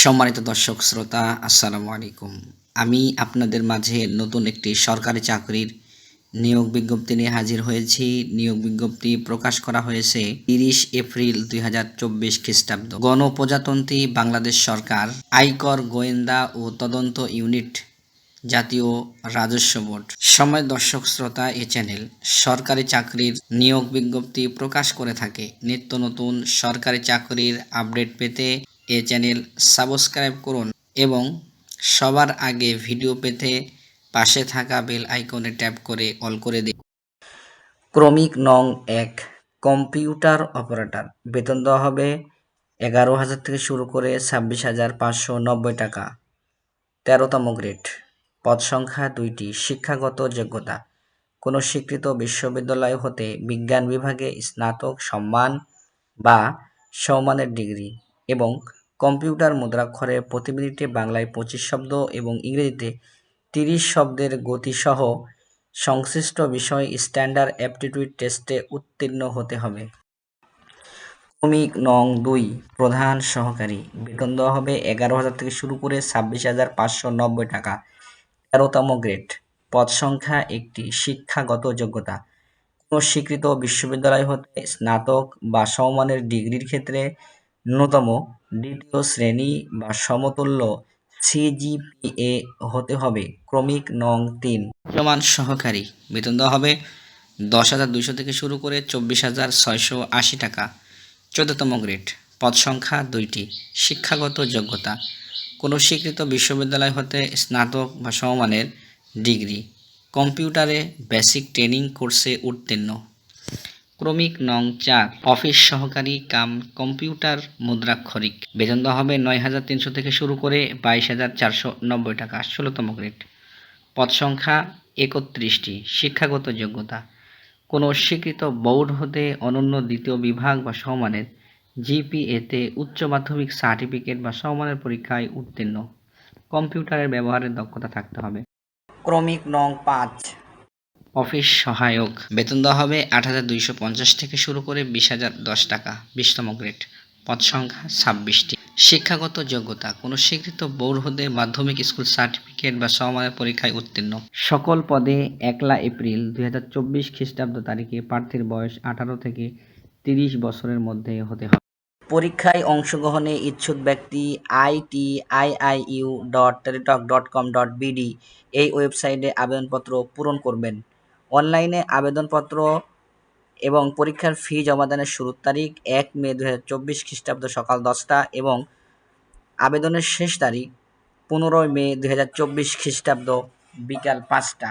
সম্মানিত দর্শক শ্রোতা, আসসালামু আলাইকুম। আমি আপনাদের মাঝে নতুন একটি সরকারি চাকরির নিয়োগ বিজ্ঞপ্তি নিয়ে হাজির হয়েছি। নিয়োগ বিজ্ঞপ্তি প্রকাশ করা হয়েছে 30 এপ্রিল 2024 খ্রিস্টাব্দ। গণপ্রজাতন্ত্রী বাংলাদেশ সরকার, আয়কর গোয়েন্দা ও তদন্ত ইউনিট, জাতীয় রাজস্ব বোর্ড। সময় দর্শক শ্রোতা, এ চ্যানেল সরকারি চাকরির নিয়োগ বিজ্ঞপ্তি প্রকাশ করে থাকে। নিত্য নতুন সরকারি চাকরির আপডেট পেতে এ চ্যানেল সাবস্ক্রাইব করুন এবং সবার আগে ভিডিও পেতে পাশে থাকা বেল আইকনে ট্যাপ করে অল করে দিন। ক্রমিক নং 1 কম্পিউটার অপারেটর, বেতন দেওয়া হবে 11,000 থেকে শুরু করে 26,590 টাকা। 13তম গ্রেড। পদ সংখ্যা 2টি। শিক্ষাগত যোগ্যতা: কোনো স্বীকৃত বিশ্ববিদ্যালয় হতে বিজ্ঞান বিভাগে স্নাতক সম্মান বা সমমানের ডিগ্রি এবং কম্পিউটার মুদ্রাক্ষরে প্রতি মিনিটে বাংলায় 25 শব্দ এবং ইংরেজিতে 30 শব্দের গতিসহ সংশ্লিষ্ট বিষয় স্ট্যান্ডার্ড অ্যাপটিটিউড টেস্টে উত্তীর্ণ হতে হবে। ক্রমিক নং 2 প্রধান সহকারী, বেতন দেওয়া হবে 11,000 থেকে শুরু করে 26,590 টাকা। 13তম গ্রেড। পদ সংখ্যা 1টি। শিক্ষাগত যোগ্যতা: কোনো স্বীকৃত বিশ্ববিদ্যালয় হতে স্নাতক বা সমমানের ডিগ্রির ক্ষেত্রে ন্যূনতম দ্বিতীয় শ্রেণী বা সমতুল্য সিজিপিএ হতে হবে। ক্রমিক নং 3 বিদ্যমান সহকারী, বেতন দেওয়া হবে 10,200 থেকে শুরু করে 24,680 টাকা। 14তম গ্রেড। পদ সংখ্যা 2টি। শিক্ষাগত যোগ্যতা: কোনো স্বীকৃত বিশ্ববিদ্যালয় হতে স্নাতক বা সমমানের ডিগ্রি, কম্পিউটারে বেসিক ট্রেনিং কোর্সে উত্তীর্ণ। ক্রমিক নং 4 অফিস সহকারী কাম কম্পিউটার মুদ্রাক্ষরিক, বেতন দেওয়া হবে 9,300 থেকে শুরু করে 22,490 টাকা। 16তম গ্রেড। পদ সংখ্যা 31টি। শিক্ষাগত যোগ্যতা: কোনো স্বীকৃত বোর্ড হতে অনন্য দ্বিতীয় বিভাগ বা সমমানের জিপিএতে উচ্চ মাধ্যমিক সার্টিফিকেট বা সমমানের পরীক্ষায় উত্তীর্ণ। কম্পিউটারের ব্যবহারের দক্ষতা থাকতে হবে। ক্রমিক নং 5 অফিস সহায়ক, বেতন দেওয়া হবে 8,250 থেকে শুরু করে 20,010 টাকা। 20তম গ্রেড। পদ সংখ্যা 26টি। শিক্ষাগত যোগ্যতা: কোনো স্বীকৃত বোর্ড হতে মাধ্যমিক স্কুল সার্টিফিকেট বা সমমানের পরীক্ষায় উত্তীর্ণ। সকল পদে 1 এপ্রিল 2024 খ্রিস্টাব্দ তারিখে প্রার্থীর বয়স 18 থেকে 30 বছরের মধ্যে হতে হবে। পরীক্ষায় অংশগ্রহণে ইচ্ছুক ব্যক্তি itiiu.teletalk.com.bd এই ওয়েবসাইটে আবেদনপত্র পূরণ করবেন। অনলাইনে আবেদনপত্র এবং পরীক্ষার ফি জমাদানের শুরুর তারিখ 1 মে 2024 খ্রিস্টাব্দ সকাল 10টা এবং আবেদনের শেষ তারিখ 15 মে 2024 খ্রিস্টাব্দ বিকাল 5টা।